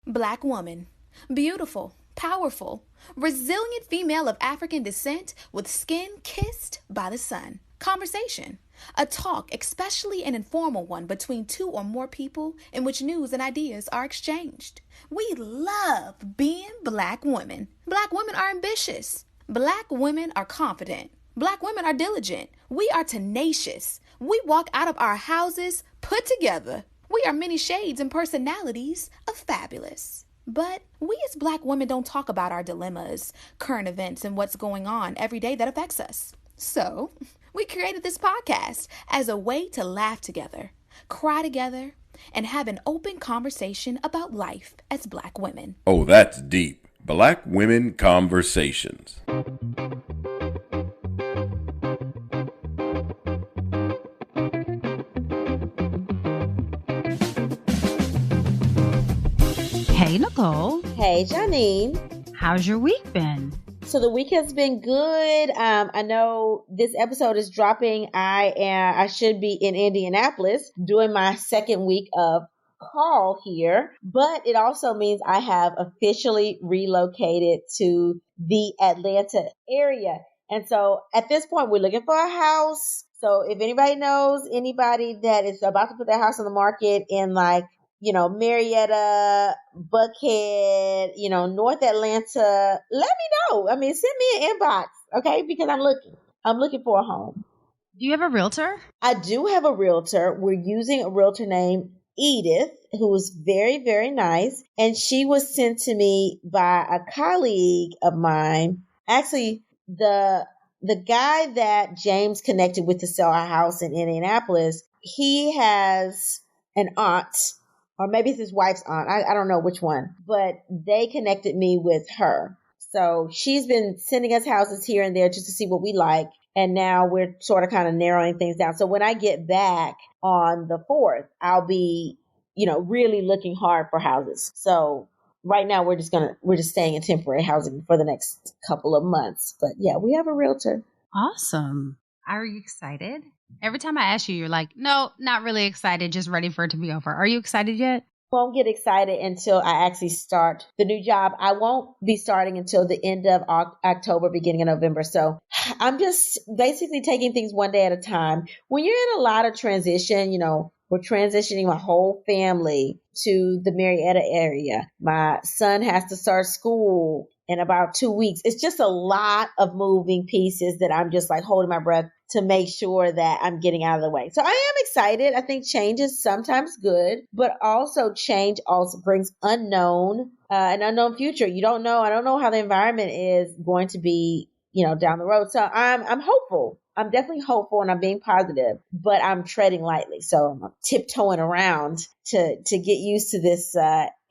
Black woman. Beautiful, powerful, resilient female of African descent with skin kissed by the sun. Conversation. A talk, especially an informal one between two or more people in which news and ideas are exchanged. We love being black women. Black women are ambitious. Black women are confident. Black women are diligent. We are tenacious. We walk out of our houses put together. We are many shades and personalities of fabulous. But we as black women don't talk about our dilemmas, current events, and what's going on every day that affects us. So, we created this podcast as a way to laugh together, cry together, and have an open conversation about life as black women. Oh, that's deep. Black Women Conversations. Hey, Nicole. Hey, Jânine. How's your week been? So the week has been good. I know this episode is dropping. I should be in Indianapolis doing my second week of call here, but it also means I have officially relocated to the Atlanta area. And so at this point, we're looking for a house. So if anybody knows anybody that is about to put their house on the market in Marietta, Buckhead, North Atlanta, let me know. I mean, send me an inbox, okay? Because I'm looking for a home. Do you have a realtor? I do have a realtor. We're using a realtor named Edith, who was very, very nice. And she was sent to me by a colleague of mine. Actually, the guy that James connected with to sell our house in Indianapolis, he has an aunt, or maybe it's his wife's aunt. I don't know which one, but they connected me with her. So she's been sending us houses here and there just to see what we like. And now we're sort of kind of narrowing things down. So when I get back on the 4th, I'll be, really looking hard for houses. So right now we're just staying in temporary housing for the next couple of months. But yeah, we have a realtor. Awesome. Are you excited? Every time I ask you, you're like, no, not really excited, just ready for it to be over. Are you excited yet? Won't get excited until I actually start the new job. I won't be starting until the end of October, beginning of November. So I'm just basically taking things one day at a time. When you're in a lot of transition, we're transitioning my whole family to the Marietta area. My son has to start school in about 2 weeks. It's just a lot of moving pieces that I'm just like holding my breath to make sure that I'm getting out of the way. So I am excited. I think change is sometimes good, but also change also brings an unknown future. You don't know. I don't know how the environment is going to be, down the road. So I'm hopeful. I'm definitely hopeful and I'm being positive, but I'm treading lightly. So I'm tiptoeing around to get used to this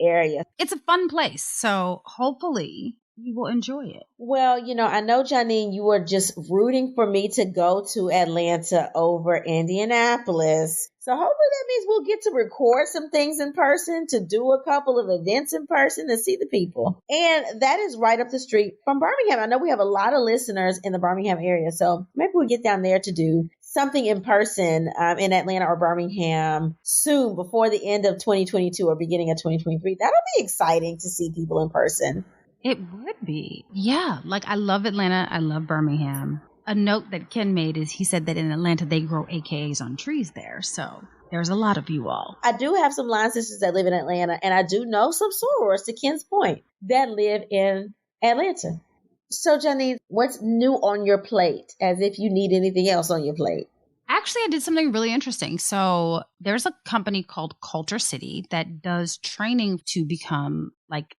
area. It's a fun place. So hopefully you will enjoy it. Well, I know, Jânine, you were just rooting for me to go to Atlanta over Indianapolis. So hopefully that means we'll get to record some things in person, to do a couple of events in person, to see the people. And that is right up the street from Birmingham. I know we have a lot of listeners in the Birmingham area. So maybe we'll get down there to do something in person in Atlanta or Birmingham soon, before the end of 2022 or beginning of 2023. That'll be exciting to see people in person. It would be. Yeah. Like, I love Atlanta. I love Birmingham. A note that Ken made is he said that in Atlanta, they grow AKAs on trees there. So there's a lot of you all. I do have some line sisters that live in Atlanta, and I do know some sorors, to Ken's point, that live in Atlanta. So, Jânine, what's new on your plate, as if you need anything else on your plate? Actually, I did something really interesting. So there's a company called Culture City that does training to become like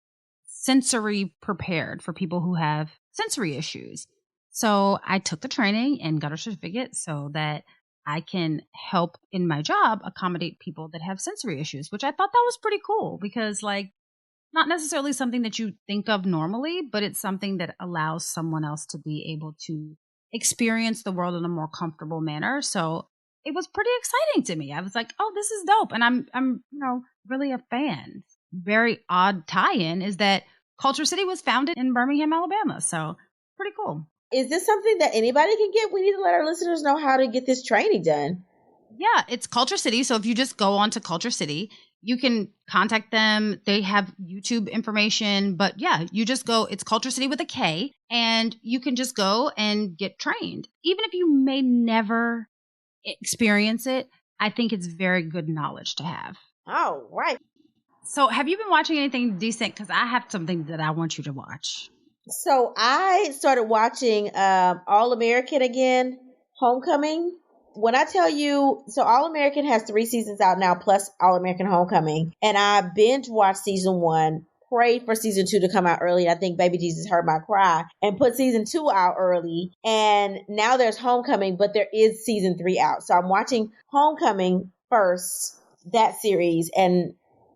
sensory prepared for people who have sensory issues. So I took the training and got a certificate so that I can help in my job accommodate people that have sensory issues, which I thought that was pretty cool because, like, not necessarily something that you think of normally, but it's something that allows someone else to be able to experience the world in a more comfortable manner. So it was pretty exciting to me. I was like, oh, this is dope. And I'm really a fan. Very odd tie-in is that Culture City was founded in Birmingham, Alabama. So pretty cool. Is this something that anybody can get? We need to let our listeners know how to get this training done. Yeah, it's Culture City. So if you just go on to Culture City, You can contact them. They have YouTube information. But yeah, you just go, it's Culture City with a K, and you can just go and get trained. Even if you may never experience it, I think it's very good knowledge to have. Oh, right. So have you been watching anything decent? Because I have something that I want you to watch. So I started watching All American again, Homecoming. When I tell you, so All American has 3 seasons out now, plus All American Homecoming. And I binge watched season 1, prayed for season 2 to come out early. I think Baby Jesus heard my cry and put season 2 out early. And now there's Homecoming, but there is season 3 out. So I'm watching Homecoming first, that series, and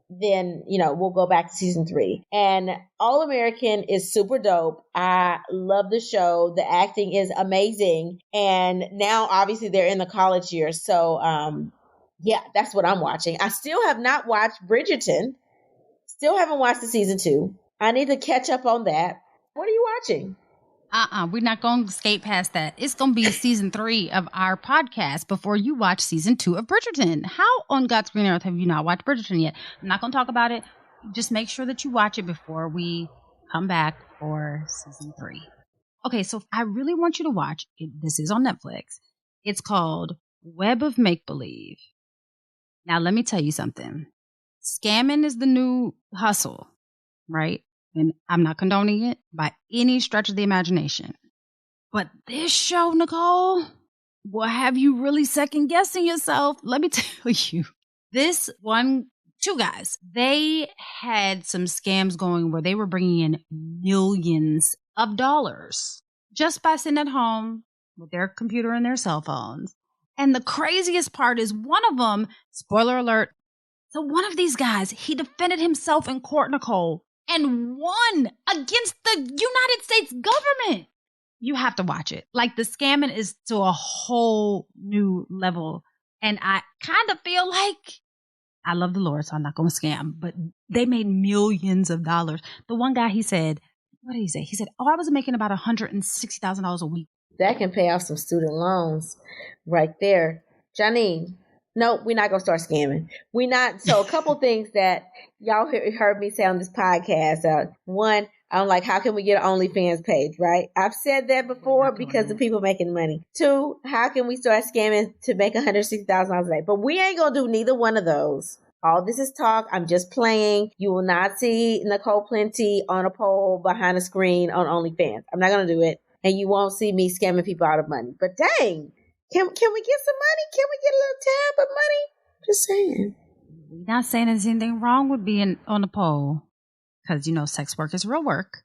then, we'll go back to season 3. And All American is super dope. I love the show. The acting is amazing. And now obviously they're in the college years. So, yeah, that's what I'm watching. I still have not watched Bridgerton. Still haven't watched the season 2. I need to catch up on that. What are you watching? We're not going to skate past that. It's going to be season 3 of our podcast before you watch season 2 of Bridgerton. How on God's green earth have you not watched Bridgerton yet? I'm not going to talk about it. Just make sure that you watch it before we come back for season 3. Okay, so I really want you to watch it. This is on Netflix. It's called Web of Make-Believe. Now, let me tell you something. Scamming is the new hustle, right? And I'm not condoning it by any stretch of the imagination. But this show, Nicole, will have you really second guessing yourself. Let me tell you, two guys, they had some scams going where they were bringing in millions of dollars just by sitting at home with their computer and their cell phones. And the craziest part is one of them, spoiler alert, so one of these guys, he defended himself in court, Nicole, and won against the United States government. You have to watch it. Like, the scamming is to a whole new level. And I kind of feel like, I love the Lord, so I'm not going to scam, but they made millions of dollars. The one guy, he said, what did he say? He said, I was making about $160,000 a week. That can pay off some student loans right there. Jânine. No, we're not going to start scamming. We're not. So a couple things that y'all heard me say on this podcast. One, I'm like, how can we get an OnlyFans page, right? I've said that before because the people making money. 2, how can we start scamming to make $160,000 a day? But we ain't going to do neither one of those. All this is talk. I'm just playing. You will not see Nicole Plenty on a pole behind a screen on OnlyFans. I'm not going to do it. And you won't see me scamming people out of money. But dang. Can we get some money? Can we get a little tab of money? Just saying. We're not saying there's anything wrong with being on the pole. Because, sex work is real work.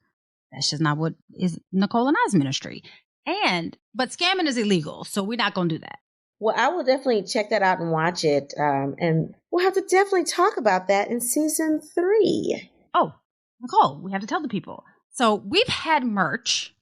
That's just not what is Nicole and I's ministry. But scamming is illegal. So we're not going to do that. Well, I will definitely check that out and watch it. And we'll have to definitely talk about that in season 3. Oh, Nicole, we have to tell the people. So we've had merch.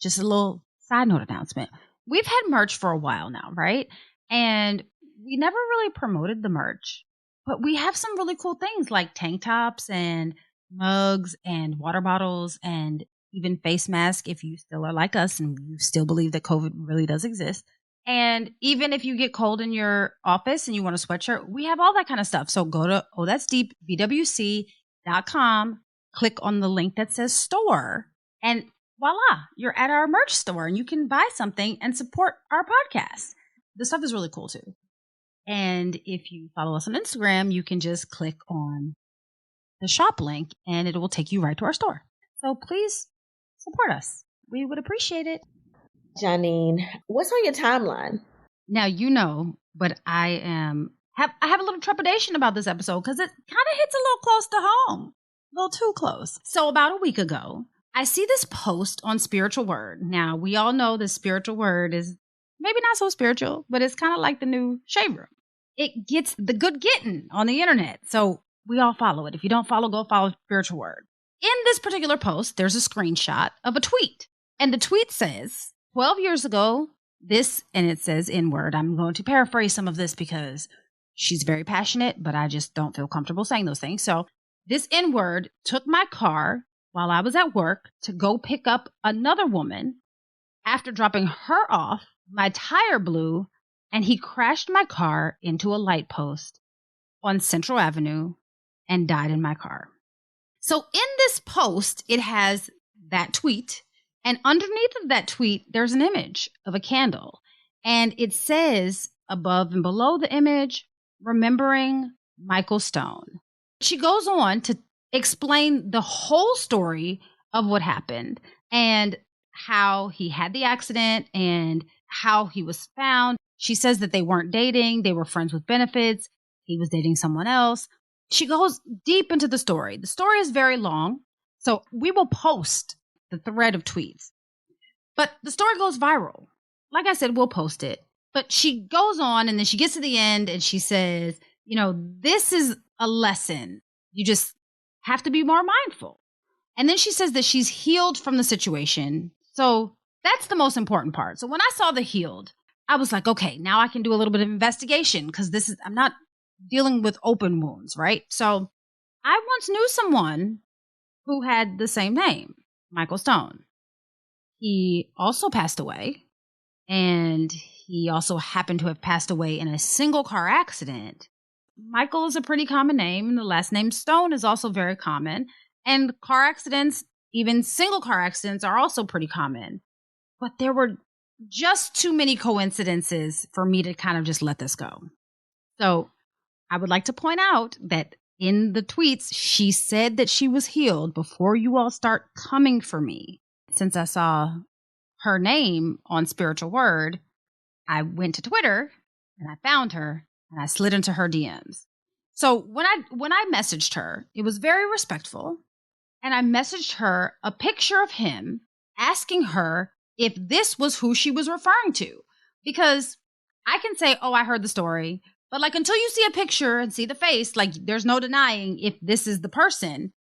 Just a little side note announcement. We've had merch for a while now, right? And we never really promoted the merch, but we have some really cool things like tank tops and mugs and water bottles and even face masks if you still are like us and you still believe that COVID really does exist. And even if you get cold in your office and you want a sweatshirt, we have all that kind of stuff. So go to that'sdeepbwc.com, click on the link that says store, and voila, you're at our merch store and you can buy something and support our podcast. The stuff is really cool too. And if you follow us on Instagram, you can just click on the shop link and it will take you right to our store. So please support us. We would appreciate it. Jânine, what's on your timeline? Now, but I have a little trepidation about this episode because it kind of hits a little close to home, a little too close. So about a week ago, I see this post on Spiritual Word. Now, we all know the Spiritual Word is maybe not so spiritual, but it's kind of like the new Shade Room. It gets the good getting on the internet. So we all follow it. If you don't follow, go follow Spiritual Word. In this particular post, there's a screenshot of a tweet. And the tweet says, 12 years ago, and it says N-word. I'm going to paraphrase some of this because she's very passionate, but I just don't feel comfortable saying those things. So this N-word took my car while I was at work to go pick up another woman. After dropping her off, my tire blew and he crashed my car into a light post. on Central Avenue and died in my car. So in this post, it has that tweet. And underneath of that tweet, there's an image of a candle. And it says above and below the image, remembering Michael Stone. She goes on to explain the whole story of what happened and how he had the accident and how he was found. She says that they weren't dating. They were friends with benefits. He was dating someone else. She goes deep into the story. The story is very long, so we will post the thread of tweets. But the story goes viral. Like I said, we'll post it. But she goes on and then she gets to the end and she says, this is a lesson. You just have to be more mindful. And then she says that she's healed from the situation. So that's the most important part. So when I saw the healed, I was like, okay, now I can do a little bit of investigation because I'm not dealing with open wounds, right? So I once knew someone who had the same name, Michael Stone. He also passed away, and he also happened to have passed away in a single car accident. Michael is a pretty common name, and the last name Stone is also very common. And car accidents, even single car accidents, are also pretty common. But there were just too many coincidences for me to kind of just let this go. So I would like to point out that in the tweets, she said that she was healed before you all start coming for me. Since I saw her name on Spiritual Word, I went to Twitter and I found her and I slid into her DMs. So when I messaged her, it was very respectful. And I messaged her a picture of him asking her if this was who she was referring to. Because I can say, oh, I heard the story. But until you see a picture and see the face, there's no denying if this is the person.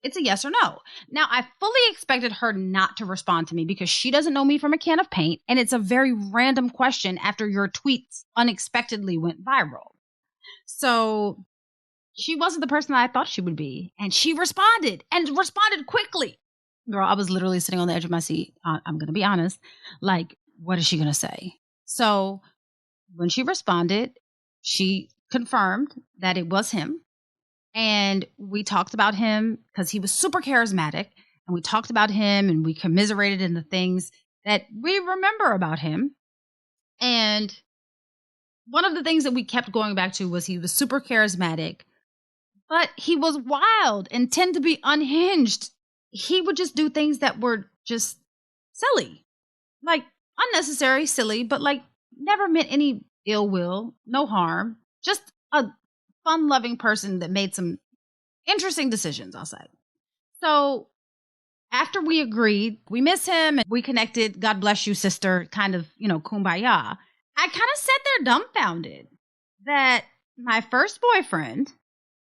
It's a yes or no. Now, I fully expected her not to respond to me because she doesn't know me from a can of paint. And it's a very random question after your tweets unexpectedly went viral. So she wasn't the person that I thought she would be. And she responded quickly. Girl, I was literally sitting on the edge of my seat. I'm going to be honest. What is she going to say? So when she responded, she confirmed that it was him. And we talked about him because he was super charismatic. And we talked about him and we commiserated in the things that we remember about him. And one of the things that we kept going back to was he was super charismatic, but he was wild and tend to be unhinged. He would just do things that were just silly, unnecessary, silly, but never meant any ill will, no harm, just a fun-loving person that made some interesting decisions, I'll say. So after we agreed, we miss him and we connected, God bless you, sister, kind of, kumbaya. I kind of sat there dumbfounded that my first boyfriend,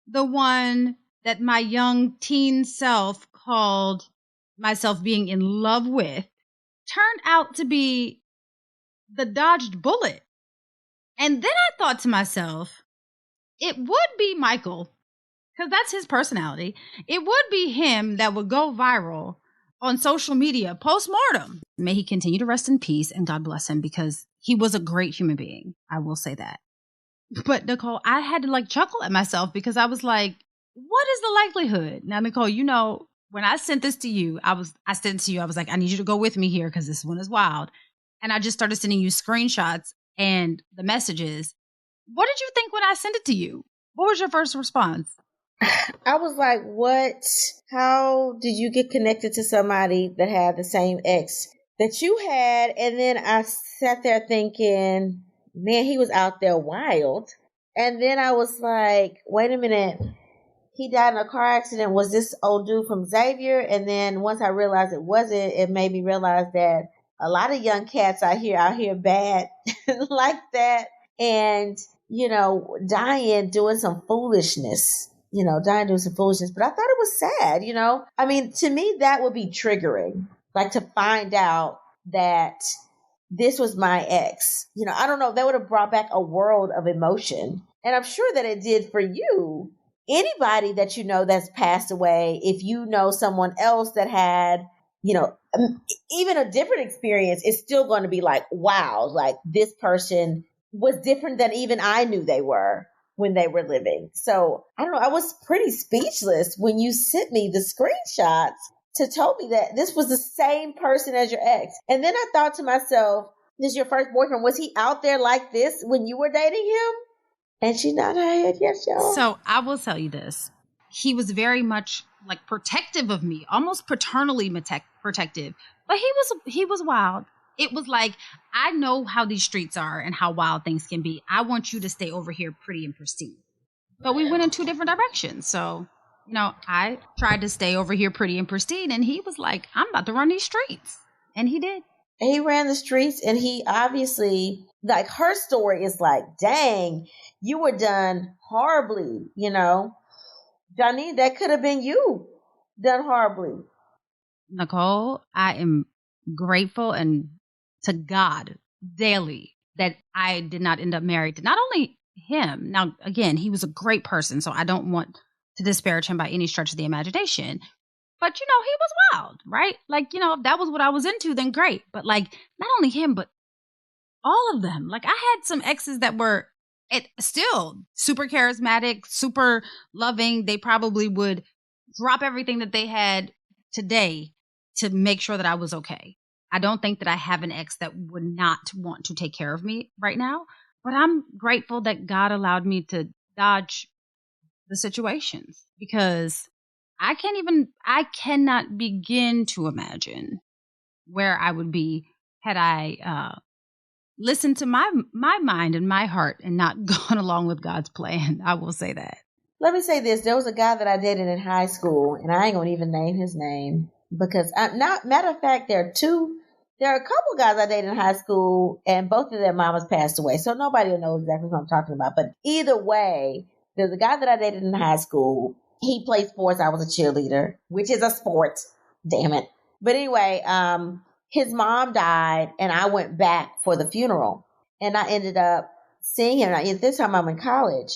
the one that my young teen self called myself being in love with, turned out to be the dodged bullet. And then I thought to myself, it would be Michael, because that's his personality. It would be him that would go viral on social media post-mortem. May he continue to rest in peace and God bless him because he was a great human being. I will say that. But Nicole, I had to chuckle at myself because I was like, what is the likelihood? Now, Nicole, when I sent this to you, I was like, I need you to go with me here because this one is wild. And I just started sending you screenshots and the messages. What did you think when I sent it to you? What was your first response? I was like, what? How did you get connected to somebody that had the same ex that you had? And then I sat there thinking, man, he was out there wild. And then I was like, wait a minute. He died in a car accident. Was this old dude from Xavier? And then once I realized it wasn't, it made me realize that a lot of young cats out here bad like that. And, dying doing some foolishness. But I thought it was sad, to me, that would be triggering, to find out that this was my ex. I don't know, that would have brought back a world of emotion. And I'm sure that it did for you. Anybody that that's passed away, if you know someone else that had, even a different experience, it's still going to be wow, this person was different than even I knew they were. when they were living. So I don't know. I was pretty speechless when you sent me the screenshots to tell me that this was the same person as your ex. And then I thought to myself, this is your first boyfriend. Was he out there like this when you were dating him? And she nodded her head, yes, y'all. So I will tell you this. He was very much like protective of me, almost paternally protective. But he was wild. It was like, I know how these streets are and how wild things can be. I want you to stay over here pretty and pristine. But we went in two different directions. So, I tried to stay over here pretty and pristine. And he was like, I'm about to run these streets. And he did. He ran the streets, and he obviously, like, her story is like, dang, you were done horribly, Jânine, that could have been you done horribly. Nicole, I am grateful and to God daily that I did not end up married to not only him. Now, again, he was a great person, so I don't want to disparage him by any stretch of the imagination. But, he was wild, right? Like, if that was what I was into, then great. But, like, not only him, but all of them. Like, I had some exes that were still super charismatic, super loving. They probably would drop everything that they had today to make sure that I was okay. I don't think that I have an ex that would not want to take care of me right now. But I'm grateful that God allowed me to dodge the situations because I cannot begin to imagine where I would be had I listened to my mind and my heart and not gone along with God's plan. I will say that. Let me say this. There was a guy that I dated in high school, and I ain't going to even name his name because matter of fact, there are a couple guys I dated in high school, and both of their mamas passed away. So nobody will know exactly what I'm talking about. But either way, there's a guy that I dated in high school. He played sports. I was a cheerleader, which is a sport. Damn it. But anyway, his mom died and I went back for the funeral and I ended up seeing him. At this time I'm in college,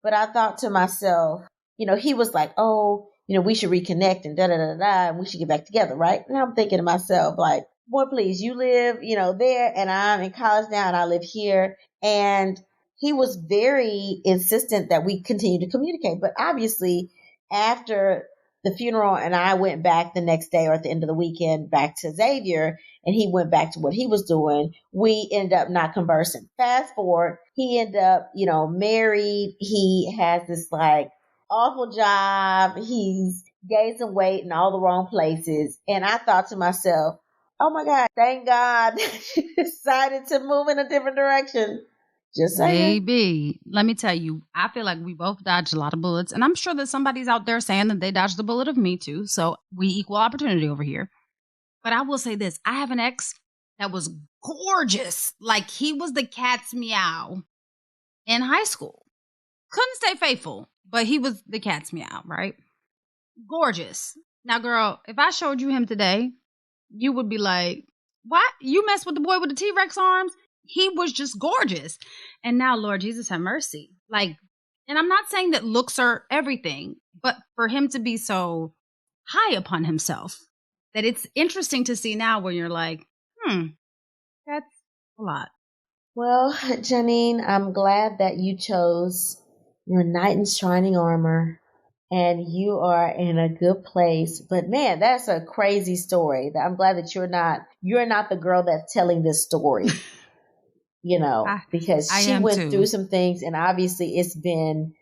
but I thought to myself, he was like, oh, we should reconnect and and we should get back together. Right. And I'm thinking to myself, like, boy, please, you live, there and I'm in college now and I live here. And he was very insistent that we continue to communicate. But obviously, after the funeral and I went back the next day or at the end of the weekend back to Xavier and he went back to what he was doing, we ended up not conversing. Fast forward, he ended up, married. He has this like awful job. He's gained some weight in all the wrong places. And I thought to myself, oh my God, thank God she decided to move in a different direction. Just saying. Maybe. Let me tell you, I feel like we both dodged a lot of bullets. And I'm sure that somebody's out there saying that they dodged the bullet of me too. So we equal opportunity over here. But I will say this. I have an ex that was gorgeous. Like he was the cat's meow in high school. Couldn't stay faithful, but he was the cat's meow, right? Gorgeous. Now, girl, if I showed you him today, you would be like, what? You messed with the boy with the T-Rex arms? He was just gorgeous. And now, Lord Jesus, have mercy. Like, and I'm not saying that looks are everything, but for him to be so high upon himself that it's interesting to see now where you're like, that's a lot. Well, Jânine, I'm glad that you chose your knight in shining armor and you are in a good place. But man, that's a crazy story. I'm glad that you're not the girl that's telling this story. Because she went through some things and obviously it's been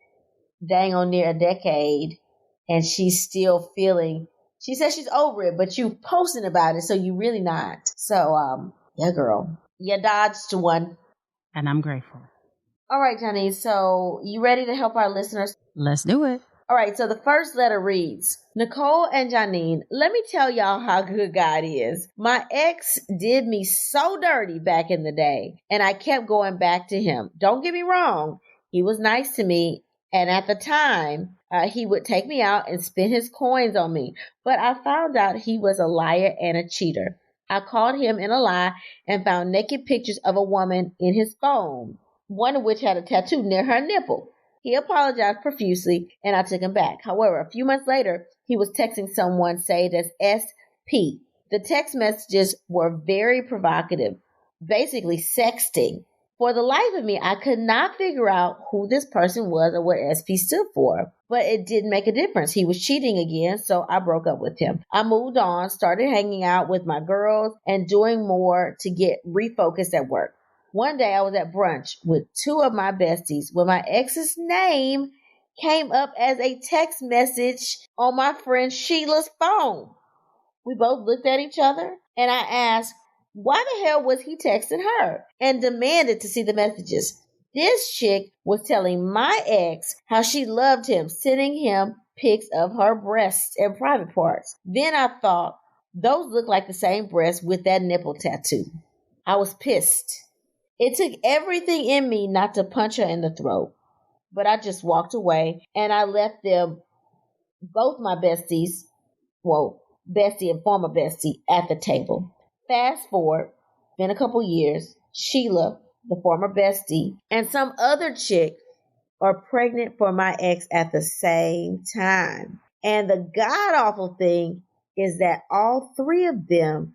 dang on near a decade and she's still feeling, she says she's over it, but you posting about it. So you really not. So, yeah, girl, you dodged one. And I'm grateful. All right, Jânine. So you ready to help our listeners? Let's do it. All right, so the first letter reads, Nicole and Jânine, let me tell y'all how good God is. My ex did me so dirty back in the day, and I kept going back to him. Don't get me wrong. He was nice to me, and at the time, he would take me out and spend his coins on me. But I found out he was a liar and a cheater. I caught him in a lie and found naked pictures of a woman in his phone, one of which had a tattoo near her nipple. He apologized profusely, and I took him back. However, a few months later, he was texting someone saved as SP. The text messages were very provocative, basically sexting. For the life of me, I could not figure out who this person was or what SP stood for. But it didn't make a difference. He was cheating again, so I broke up with him. I moved on, started hanging out with my girls and doing more to get refocused at work. One day I was at brunch with two of my besties when my ex's name came up as a text message on my friend Sheila's phone. We both looked at each other and I asked, why the hell was he texting her? And demanded to see the messages. This chick was telling my ex how she loved him, sending him pics of her breasts and private parts. Then I thought, those look like the same breasts with that nipple tattoo. I was pissed. It took everything in me not to punch her in the throat. But I just walked away and I left them, both my besties, bestie and former bestie, at the table. Fast forward, been a couple years, Sheila, the former bestie, and some other chick are pregnant for my ex at the same time. And the god-awful thing is that all three of them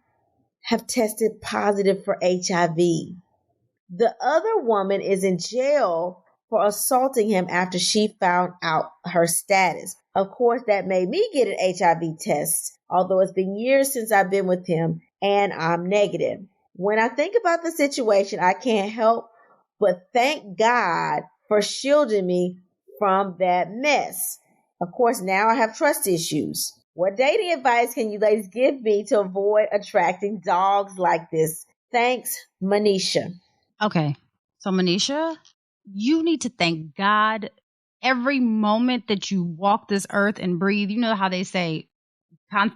have tested positive for HIV. The other woman is in jail for assaulting him after she found out her status. Of course, that made me get an HIV test, although it's been years since I've been with him and I'm negative. When I think about the situation, I can't help but thank God for shielding me from that mess. Of course, now I have trust issues. What dating advice can you ladies give me to avoid attracting dogs like this? Thanks, Manisha. Okay. So, Manisha, you need to thank God every moment that you walk this earth and breathe. You know how they say,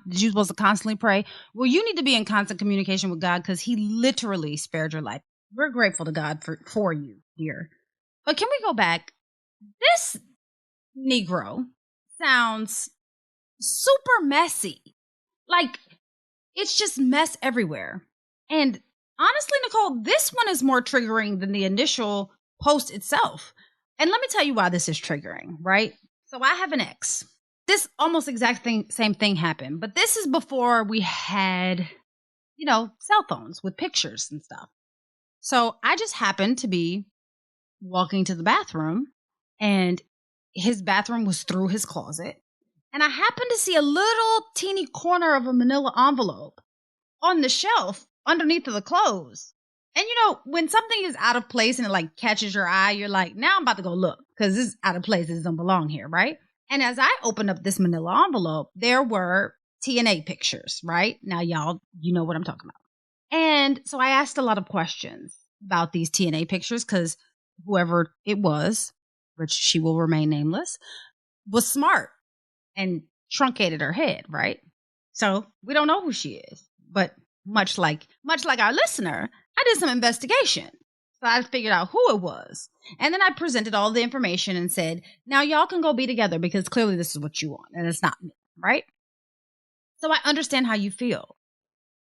you're supposed to constantly pray? Well, you need to be in constant communication with God because he literally spared your life. We're grateful to God for you, dear. But can we go back? This Negro sounds super messy. Like, it's just mess everywhere. And honestly, Nicole, this one is more triggering than the initial post itself. And let me tell you why this is triggering, right? So I have an ex. This almost same thing happened, but this is before we had, cell phones with pictures and stuff. So I just happened to be walking to the bathroom and his bathroom was through his closet. And I happened to see a little teeny corner of a manila envelope on the shelf underneath of the clothes. And when something is out of place and it like catches your eye, you're like, now I'm about to go look because this is out of place. This doesn't belong here, right? And as I opened up this manila envelope, there were TNA pictures, right? Now, y'all, you know what I'm talking about. And so I asked a lot of questions about these TNA pictures because whoever it was, which she will remain nameless, was smart and truncated her head, right? So we don't know who she is, but much like our listener, I did some investigation. So I figured out who it was. And then I presented all the information and said, now y'all can go be together because clearly this is what you want and it's not me, right? So I understand how you feel.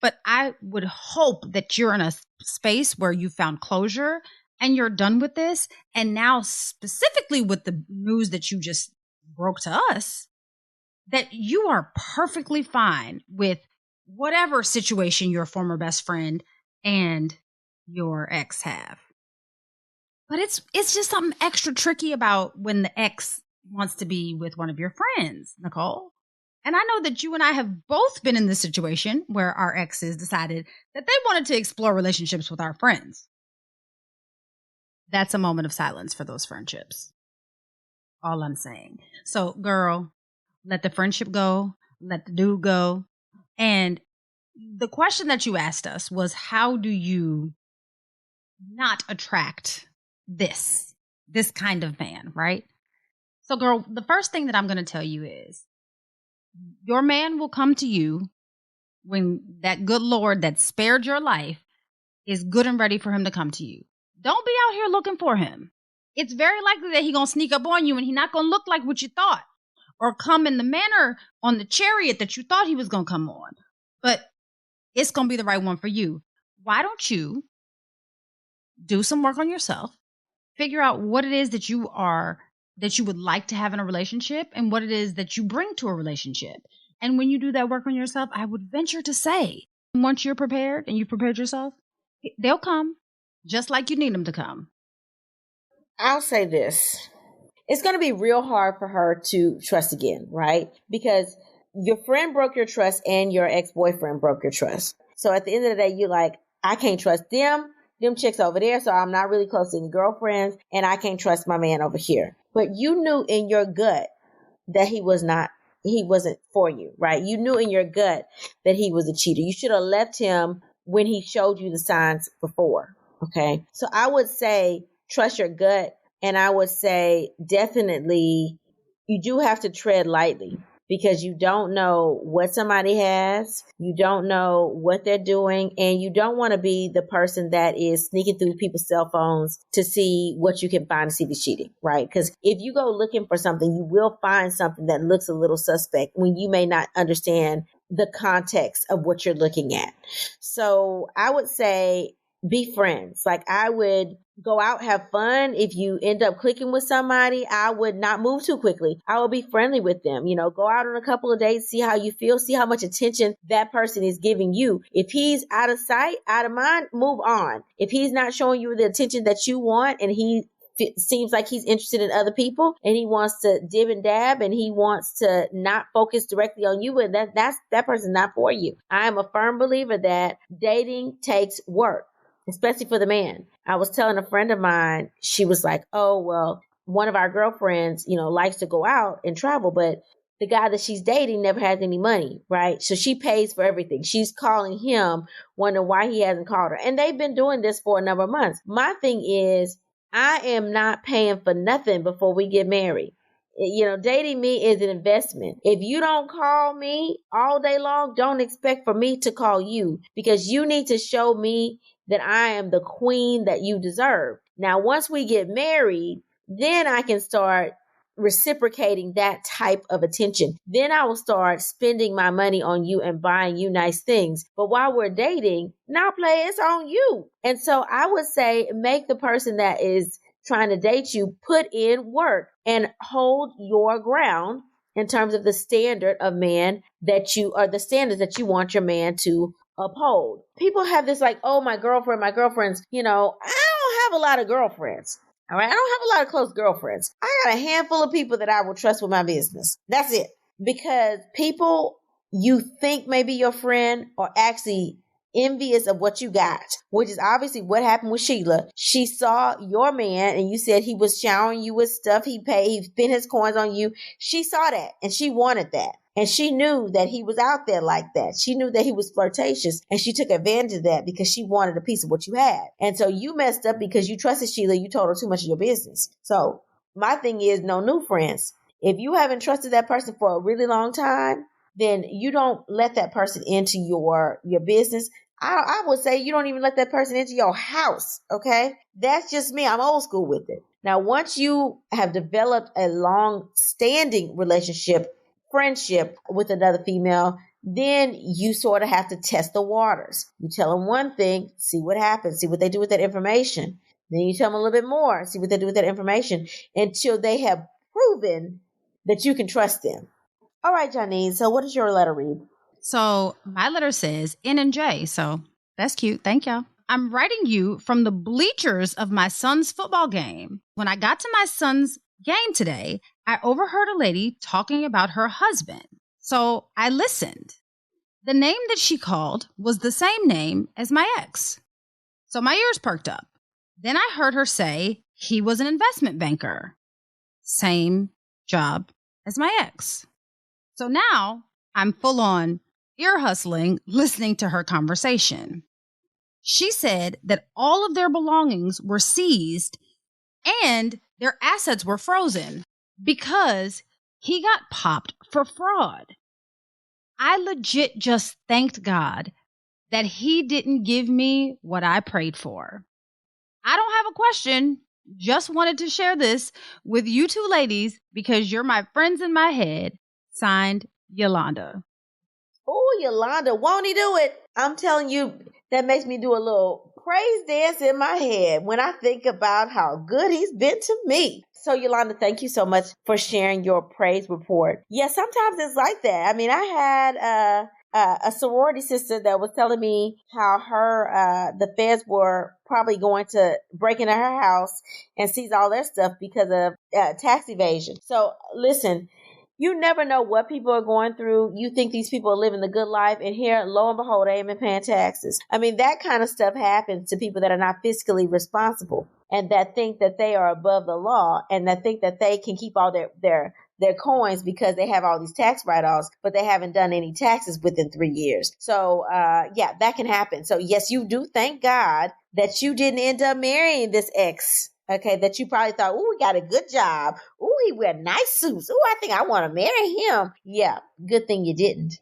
But I would hope that you're in a space where you found closure and you're done with this. And now specifically with the news that you just broke to us, that you are perfectly fine with whatever situation your former best friend and your ex have. But it's just something extra tricky about when the ex wants to be with one of your friends, Nicole. And I know that you and I have both been in this situation where our exes decided that they wanted to explore relationships with our friends. That's a moment of silence for those friendships. All I'm saying. So, girl, let the friendship go. Let the dude go. And the question that you asked us was, how do you not attract this kind of man, right? So, girl, the first thing that I'm going to tell you is your man will come to you when that good Lord that spared your life is good and ready for him to come to you. Don't be out here looking for him. It's very likely that he's going to sneak up on you and he's not going to look like what you thought or come in the manner on the chariot that you thought he was going to come on. But it's going to be the right one for you. Why don't you do some work on yourself, figure out what it is that you would like to have in a relationship and what it is that you bring to a relationship. And when you do that work on yourself, I would venture to say, once you're prepared and you've prepared yourself, they'll come. just like you need them to come. I'll say this. It's going to be real hard for her to trust again, right? Because your friend broke your trust and your ex-boyfriend broke your trust. So at the end of the day, you're like, I can't trust them chicks over there, so I'm not really close to any girlfriends, and I can't trust my man over here. But you knew in your gut that he wasn't for you, right? You knew in your gut that he was a cheater. You should have left him when he showed you the signs before, okay? So I would say trust your gut, and I would say definitely you do have to tread lightly, because you don't know what somebody has. You don't know what they're doing. And you don't want to be the person that is sneaking through people's cell phones to see what you can find to see the cheating, right? Because if you go looking for something, you will find something that looks a little suspect when you may not understand the context of what you're looking at. So I would say be friends. Like, I would go out, have fun. If you end up clicking with somebody, I would not move too quickly. I would be friendly with them. Go out on a couple of dates, see how you feel, see how much attention that person is giving you. If he's out of sight, out of mind, move on. If he's not showing you the attention that you want, and he seems like he's interested in other people, and he wants to dib and dab, and he wants to not focus directly on you, and that person's not for you. I am a firm believer that dating takes work, especially for the man. I was telling a friend of mine, she was like, oh, well, one of our girlfriends, likes to go out and travel, but the guy that she's dating never has any money, right? So she pays for everything. She's calling him, wondering why he hasn't called her. And they've been doing this for a number of months. My thing is, I am not paying for nothing before we get married. Dating me is an investment. If you don't call me all day long, don't expect for me to call you, because you need to show me that I am the queen that you deserve. Now, once we get married, then I can start reciprocating that type of attention. Then I will start spending my money on you and buying you nice things. But while we're dating, now play, it's on you. And so I would say, make the person that is trying to date you put in work and hold your ground in terms of the standard of man that you, or the standards that you want your man to uphold. People have this like, oh, my girlfriends, I don't have a lot of girlfriends. All right. I don't have a lot of close girlfriends. I got a handful of people that I will trust with my business. That's it. Because people you think may be your friend are actually envious of what you got, which is obviously what happened with Sheila. She saw your man and you said he was showering you with stuff. He spent his coins on you. She saw that and she wanted that. And she knew that he was out there like that. She knew that he was flirtatious, and she took advantage of that because she wanted a piece of what you had. And so you messed up because you trusted Sheila. You told her too much of your business. So my thing is, no new friends. If you haven't trusted that person for a really long time, then you don't let that person into your business. I would say you don't even let that person into your house. Okay. That's just me. I'm old school with it. Now, once you have developed a long-standing relationship, friendship with another female, then you sort of have to test the waters. You tell them one thing, see what happens, see what they do with that information. Then you tell them a little bit more, see what they do with that information, until they have proven that you can trust them. All right, Jânine, so what does your letter read? So my letter says N and J, so that's cute. Thank y'all. I'm writing you from the bleachers of my son's football game. When I got to my son's game today, I overheard a lady talking about her husband. So I listened. The name that she called was the same name as my ex. So my ears perked up. Then I heard her say he was an investment banker. Same job as my ex. So now I'm full on ear hustling, listening to her conversation. She said that all of their belongings were seized and their assets were frozen because he got popped for fraud. I legit just thanked God that he didn't give me what I prayed for. I don't have a question. Just wanted to share this with you two ladies because you're my friends in my head. Signed, Yolanda. Oh, Yolanda, won't he do it? I'm telling you, that makes me do a little praise dance in my head when I think about how good he's been to me. So, Yolanda, thank you so much for sharing your praise report. Yeah, sometimes it's like that. I mean, I had a sorority sister that was telling me how the feds were probably going to break into her house and seize all their stuff because of tax evasion. So listen, you never know what people are going through. You think these people are living the good life, and here, lo and behold, they ain't been paying taxes. I mean, that kind of stuff happens to people that are not fiscally responsible and that think that they are above the law and that think that they can keep all their coins because they have all these tax write-offs, but they haven't done any taxes within 3 years. So, yeah, that can happen. So, yes, you do thank God that you didn't end up marrying this ex. Okay, that you probably thought, oh, we got a good job. Oh, he wear nice suits. Oh, I think I want to marry him. Yeah, good thing you didn't.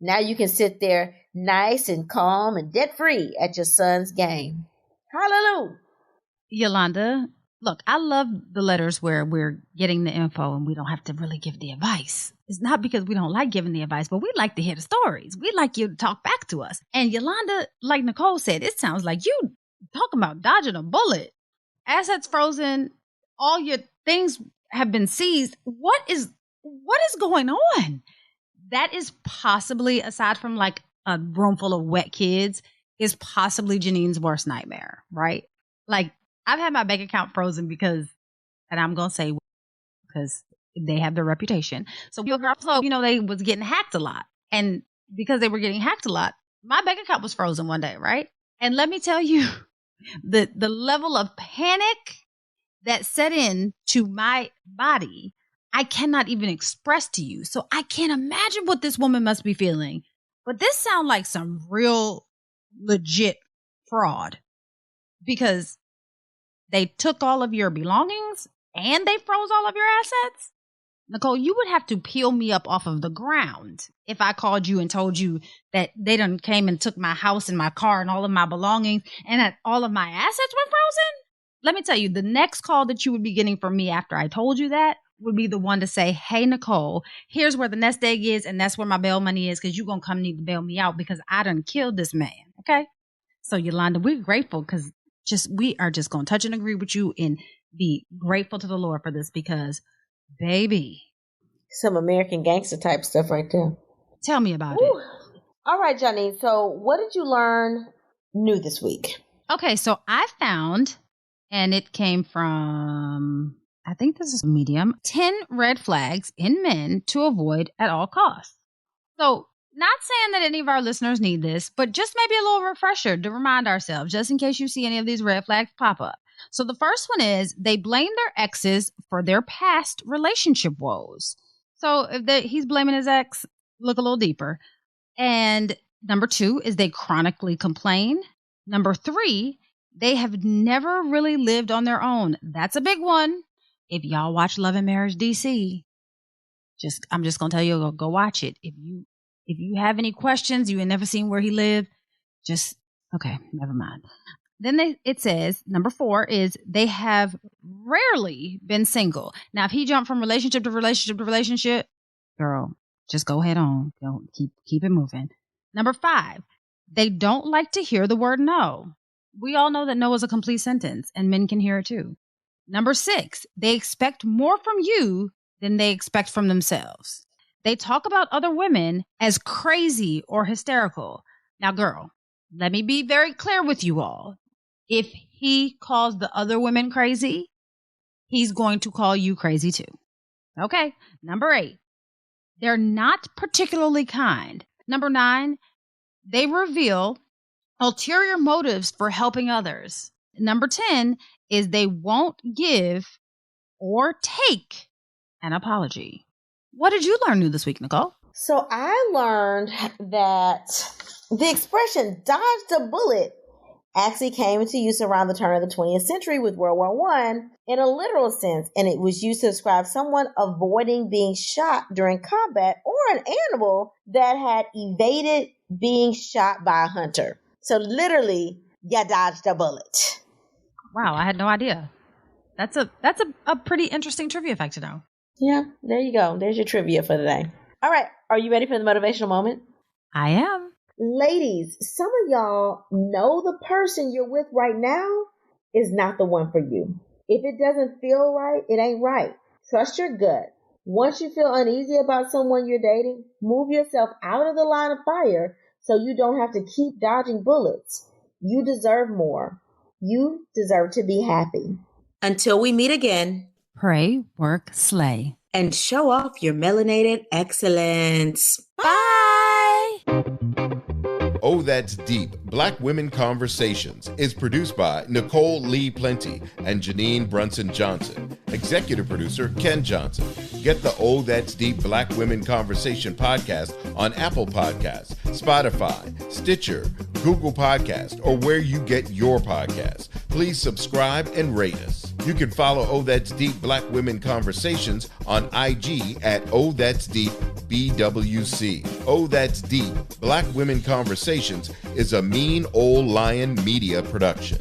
Now you can sit there nice and calm and debt-free at your son's game. Hallelujah. Yolanda, look, I love the letters where we're getting the info and we don't have to really give the advice. It's not because we don't like giving the advice, but we like to hear the stories. We like you to talk back to us. And Yolanda, like Nicole said, it sounds like you talking about dodging a bullet. Assets frozen, all your things have been seized. What is going on? That is possibly, aside from like a room full of wet kids, is possibly Janine's worst nightmare, right? Like, I've had my bank account frozen because, and I'm going to say because they have their reputation. So, they was getting hacked a lot. And because they were getting hacked a lot, my bank account was frozen one day, right? And let me tell you, the level of panic that set in to my body, I cannot even express to you. So I can't imagine what this woman must be feeling. But this sounds like some real legit fraud because they took all of your belongings and they froze all of your assets. Nicole, you would have to peel me up off of the ground if I called you and told you that they done came and took my house and my car and all of my belongings and that all of my assets were frozen. Let me tell you, the next call that you would be getting from me after I told you that would be the one to say, hey, Nicole, here's where the nest egg is and that's where my bail money is because you're going to come need to bail me out because I done killed this man. Okay? So, Yolanda, we're grateful because we are just going to touch and agree with you and be grateful to the Lord for this because, baby. Some American gangster type stuff right there. Tell me about it. All right, Jânine. So what did you learn new this week? Okay, so I found, and it came from, I think this is Medium, 10 red flags in men to avoid at all costs. So not saying that any of our listeners need this, but just maybe a little refresher to remind ourselves, just in case you see any of these red flags pop up. So the first one is they blame their exes for their past relationship woes. So if he's blaming his ex, look a little deeper. And number 2 is they chronically complain. Number 3, they have never really lived on their own. That's a big one. If y'all watch Love and Marriage DC, I'm just gonna tell you, go watch it. If you have any questions, you ain't never seen where he lived, okay, never mind. Then it says, number 4 is they have rarely been single. Now, if he jumped from relationship to relationship to relationship, girl, just go head on. Don't keep it moving. Number 5, they don't like to hear the word no. We all know that no is a complete sentence, and men can hear it too. Number 6, they expect more from you than they expect from themselves. They talk about other women as crazy or hysterical. Now, girl, let me be very clear with you all. If he calls the other women crazy, he's going to call you crazy too. Okay. Number 8, they're not particularly kind. Number 9, they reveal ulterior motives for helping others. Number 10 is they won't give or take an apology. What did you learn new this week, Nicole? So I learned that the expression dodged a bullet actually came into use around the turn of the 20th century with World War I in a literal sense, and it was used to describe someone avoiding being shot during combat or an animal that had evaded being shot by a hunter. So literally, you dodged a bullet. Wow, I had no idea. That's a pretty interesting trivia fact to know. Yeah, there you go. There's your trivia for today. All right, are you ready for the motivational moment? I am. Ladies, some of y'all know the person you're with right now is not the one for you. If it doesn't feel right, it ain't right. Trust your gut. Once you feel uneasy about someone you're dating, move yourself out of the line of fire so you don't have to keep dodging bullets. You deserve more. You deserve to be happy. Until we meet again, Pray, work, slay. and show off your melanated excellence. Bye! Oh, That's Deep, Black Women Conversations is produced by Nicole Lee Plenty and Janine Brunson Johnson. Executive producer, Ken Johnson. Get the Oh, That's Deep Black Women Conversation podcast on Apple Podcasts, Spotify, Stitcher, Google Podcast, or where you get your podcasts. Please subscribe and rate us. You can follow Oh, That's Deep Black Women Conversations on IG at Oh, That's Deep BWC. Oh, That's Deep Black Women Conversations is a Mean Old Lion Media production.